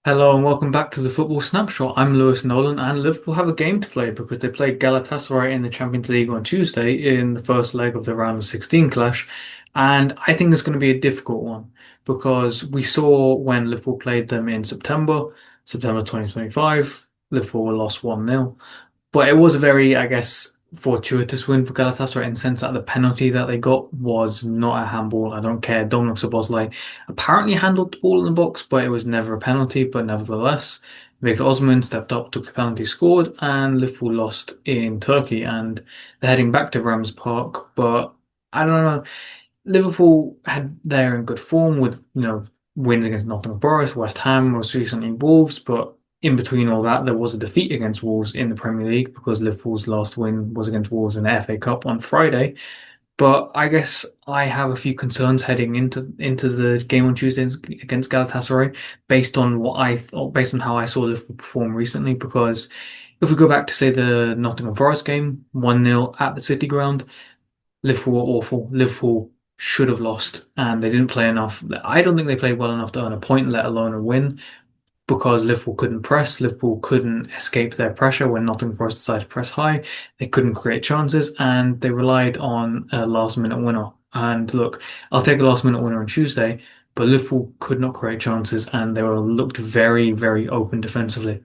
Hello and welcome back to the Football Snapshot. I'm Lewis Nolan and Liverpool have a game to play because they played Galatasaray in the Champions League on Tuesday in the first leg of the round of 16 clash. And I think it's going to be a difficult one because we saw when Liverpool played them in September 2025, Liverpool lost 1-0. But it was a very, I guess, fortuitous win for Galatasaray in the sense that the penalty that they got was not a handball. I don't care. Dominic Szoboszlai apparently handled the ball in the box, but it was never a penalty. But nevertheless, Victor Osimhen stepped up, took the penalty, scored, and Liverpool lost in Turkey. And they're heading back to Rams Park. But I don't know. Liverpool they're in good form with, wins against Nottingham Forest, West Ham, most recently Wolves, but in between all that, there was a defeat against Wolves in the Premier League because Liverpool's last win was against Wolves in the FA Cup on Friday. But I guess I have a few concerns heading into the game on Tuesday against Galatasaray, based on what I thought, based on how I saw Liverpool perform recently. Because if we go back to say the Nottingham Forest game, 1-0 at the City Ground, Liverpool were awful. Liverpool should have lost, and they didn't play enough. I don't think they played well enough to earn a point, let alone a win, because Liverpool couldn't press. Liverpool couldn't escape their pressure when Nottingham Forest decided to press high. They couldn't create chances, and they relied on a last-minute winner. And look, I'll take a last-minute winner on Tuesday, but Liverpool could not create chances, and they were looked very, very open defensively.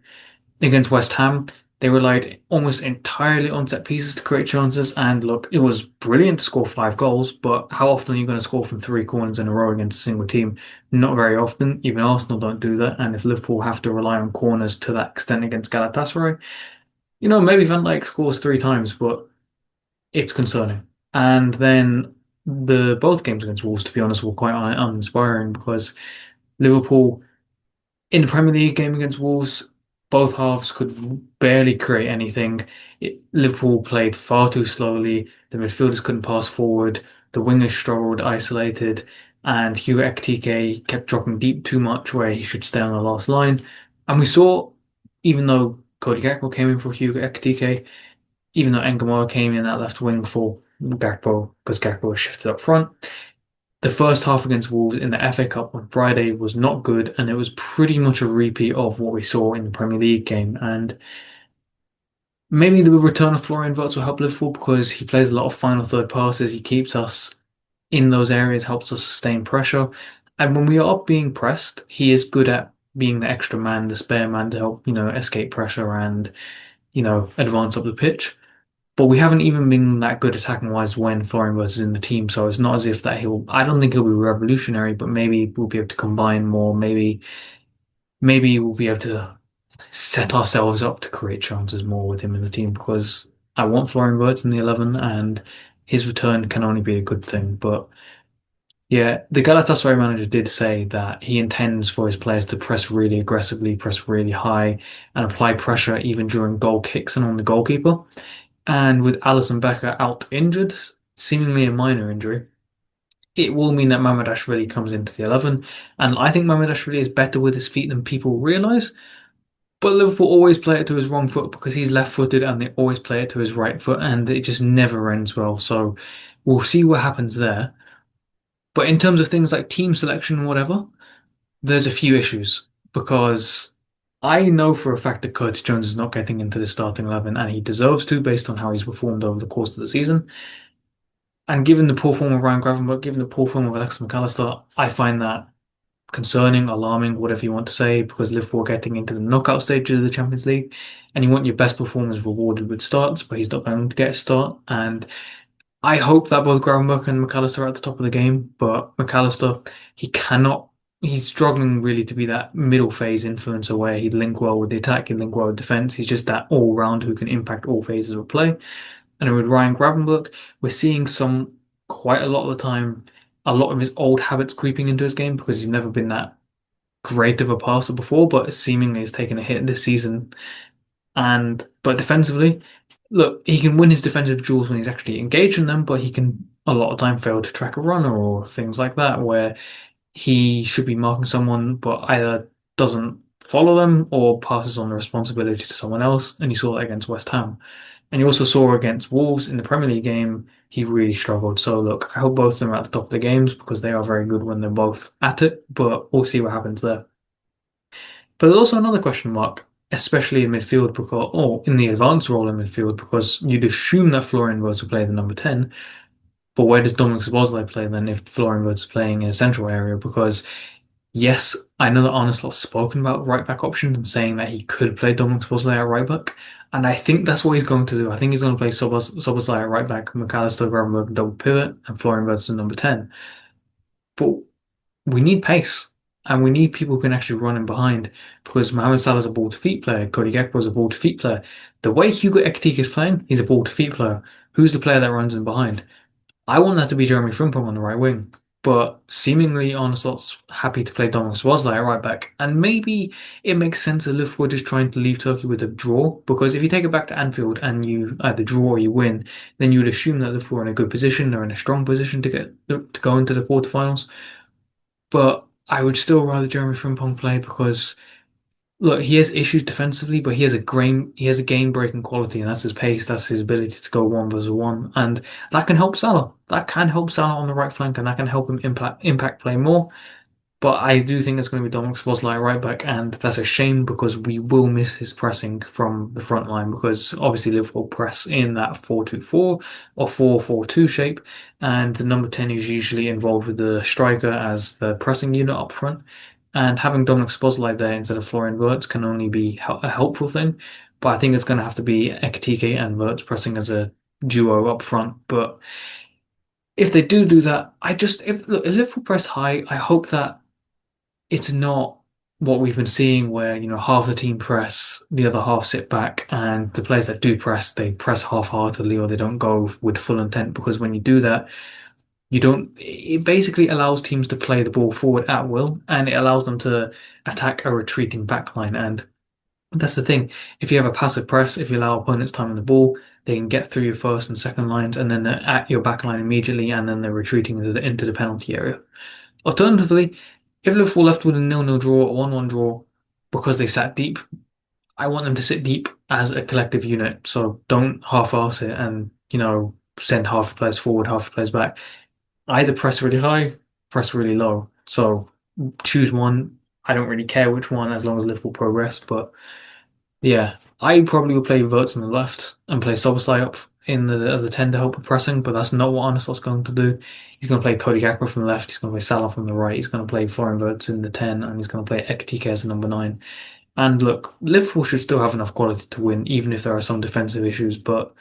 Against West Ham, they relied almost entirely on set pieces to create chances. And look, it was brilliant to score 5 goals, but how often are you going to score from 3 corners in a row against a single team? Not very often. Even Arsenal don't do that. And if Liverpool have to rely on corners to that extent against Galatasaray, maybe Van Dijk scores 3 times, but it's concerning. And then the both games against Wolves, to be honest, were quite uninspiring because Liverpool in the Premier League game against Wolves, both halves could barely create anything. Liverpool played far too slowly. The midfielders couldn't pass forward. The wingers struggled isolated. And Hugo Ekitike kept dropping deep too much where he should stay on the last line. And we saw, even though Cody Gakpo came in for Hugo Ekitike, even though Engamoa came in at left wing for Gakpo, because Gakpo was shifted up front, the first half against Wolves in the FA Cup on Friday was not good, and it was pretty much a repeat of what we saw in the Premier League game. And maybe the return of Florian Wirtz will help Liverpool because he plays a lot of final third passes. He keeps us in those areas, helps us sustain pressure. And when we are up being pressed, he is good at being the extra man, the spare man to help, escape pressure and, advance up the pitch. But we haven't even been that good attacking wise when Florian Wirtz is in the team. So it's not as if that I don't think he'll be revolutionary, but maybe we'll be able to combine more. Maybe we'll be able to set ourselves up to create chances more with him in the team because I want Florian Wirtz in the 11 and his return can only be a good thing. But yeah, the Galatasaray manager did say that he intends for his players to press really aggressively, press really high, and apply pressure even during goal kicks and on the goalkeeper. And with Alisson Becker out injured, seemingly a minor injury, it will mean that Mamardashvili comes into the 11. And I think Mamardashvili is better with his feet than people realise. But Liverpool always play it to his wrong foot because he's left-footed and they always play it to his right foot and it just never ends well. So we'll see what happens there. But in terms of things like team selection and whatever, there's a few issues because I know for a fact that Curtis Jones is not getting into the starting 11 and he deserves to based on how he's performed over the course of the season. And given the poor form of Ryan Gravenberch, given the poor form of Alexis McAllister, I find that concerning, alarming, whatever you want to say, because Liverpool are getting into the knockout stages of the Champions League and you want your best performers rewarded with starts, but he's not going to get a start. And I hope that both Gravenberch and McAllister are at the top of the game, but McAllister, he cannot. He's struggling really to be that middle phase influencer where he'd link well with the attack, he'd link well with defense. He's just that all round who can impact all phases of play. And with Ryan Gravenberch, we're seeing quite a lot of the time, a lot of his old habits creeping into his game because he's never been that great of a passer before, but seemingly has taken a hit this season. But defensively, look, he can win his defensive duels when he's actually engaged in them, but he can a lot of time fail to track a runner or things like that, where he should be marking someone, but either doesn't follow them or passes on the responsibility to someone else. And you saw that against West Ham. And you also saw against Wolves in the Premier League game, he really struggled. So look, I hope both of them are at the top of the games because they are very good when they're both at it, but we'll see what happens there. But there's also another question mark, especially in midfield because, or in the advanced role in midfield, because you'd assume that Florian Wirtz will play the number 10. But where does Dominic Szoboszlai play then if Florian Wirtz is playing in a central area? Because yes, I know that Arne Slot's spoken about right back options and saying that he could play Dominic Szoboszlai at right back. And I think that's what he's going to do. I think he's going to play Szoboszlai at right back, McAllister, Gravenberch double pivot, and Florian Wirtz is number 10. But we need pace and we need people who can actually run in behind because Mohamed Salah's a ball to feet player. Cody Gakpo's a ball to feet player. The way Hugo Ekitike is playing, he's a ball to feet player. Who's the player that runs in behind? I want that to be Jeremy Frimpong on the right wing. But seemingly Arne happy to play Dominic Szoboszlai at right back. And maybe it makes sense that Liverpool just trying to leave Turkey with a draw. Because if you take it back to Anfield and you either draw or you win, then you would assume that Liverpool are in a good position, they're in a strong position to go into the quarterfinals. But I would still rather Jeremy Frimpong play because look, he has issues defensively, but he has a game breaking quality, and that's his pace, that's his ability to go one versus one, and that can help Salah. That can help Salah on the right flank, and that can help him impact play more. But I do think it's going to be Dominic Szoboszlai right back, and that's a shame because we will miss his pressing from the front line because obviously Liverpool press in that 4-2-4 or 4-4-2 shape, and the number 10 is usually involved with the striker as the pressing unit up front. And having Dominic Szoboszlai there instead of Florian Wirtz can only be a helpful thing. But I think it's going to have to be Ekitike and Wirtz pressing as a duo up front. But if they do that, if Liverpool press high, I hope that it's not what we've been seeing where, half the team press, the other half sit back, and the players that do press, they press half-heartedly or they don't go with full intent because when you do that, you don't, it basically allows teams to play the ball forward at will and it allows them to attack a retreating backline. And that's the thing. If you have a passive press, if you allow opponents time on the ball, they can get through your first and second lines and then they're at your backline immediately and then they're retreating into the penalty area. Alternatively, if Liverpool left with a 0-0 draw or 1-1 draw because they sat deep, I want them to sit deep as a collective unit. So don't half-arse it and, send half the players forward, half the players back. Either press really high, press really low. So choose one. I don't really care which one as long as Liverpool progress. But yeah, I probably would play Wirtz on the left and play Szoboszlai up as the 10 to help with pressing, but that's not what Arne Slot's going to do. He's going to play Cody Gakpo from the left, he's going to play Salah from the right, he's going to play Florian Wirtz in the 10, and he's going to play Ekitike as a number 9. And look, Liverpool should still have enough quality to win, even if there are some defensive issues. But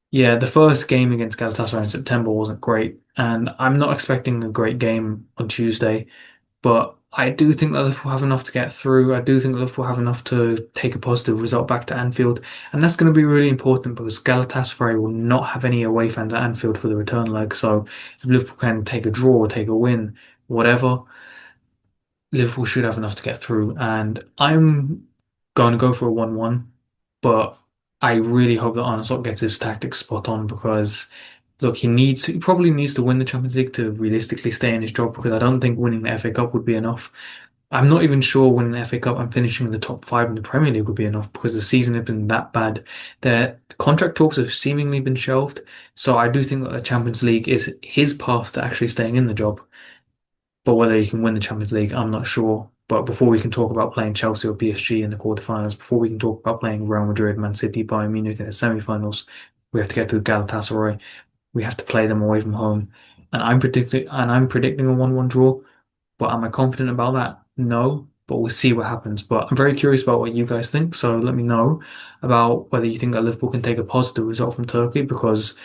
yeah, the first game against Galatasaray in September wasn't great, and I'm not expecting a great game on Tuesday, but I do think that Liverpool have enough to get through. I do think Liverpool have enough to take a positive result back to Anfield, and that's going to be really important because Galatasaray will not have any away fans at Anfield for the return leg. So if Liverpool can take a draw or take a win, whatever, Liverpool should have enough to get through. And I'm going to go for a 1-1, but I really hope that Arne Slot gets his tactics spot on because look, he probably needs to win the Champions League to realistically stay in his job because I don't think winning the FA Cup would be enough. I'm not even sure winning the FA Cup and finishing in the top 5 in the Premier League would be enough because the season has been that bad. The contract talks have seemingly been shelved. So I do think that the Champions League is his path to actually staying in the job. But whether he can win the Champions League, I'm not sure. But before we can talk about playing Chelsea or PSG in the quarterfinals, before we can talk about playing Real Madrid, Man City, Bayern Munich in the semi-finals, we have to get to Galatasaray. We have to play them away from home. And I'm predicting a 1-1 draw. But am I confident about that? No. But we'll see what happens. But I'm very curious about what you guys think. So let me know about whether you think that Liverpool can take a positive result from Turkey because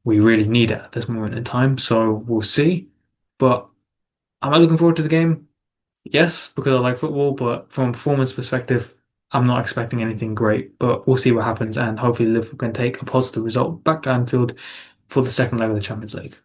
we really need it at this moment in time. So we'll see. But am I looking forward to the game? Yes, because I like football, but from a performance perspective, I'm not expecting anything great. But we'll see what happens, and hopefully Liverpool can take a positive result back to Anfield for the second leg of the Champions League.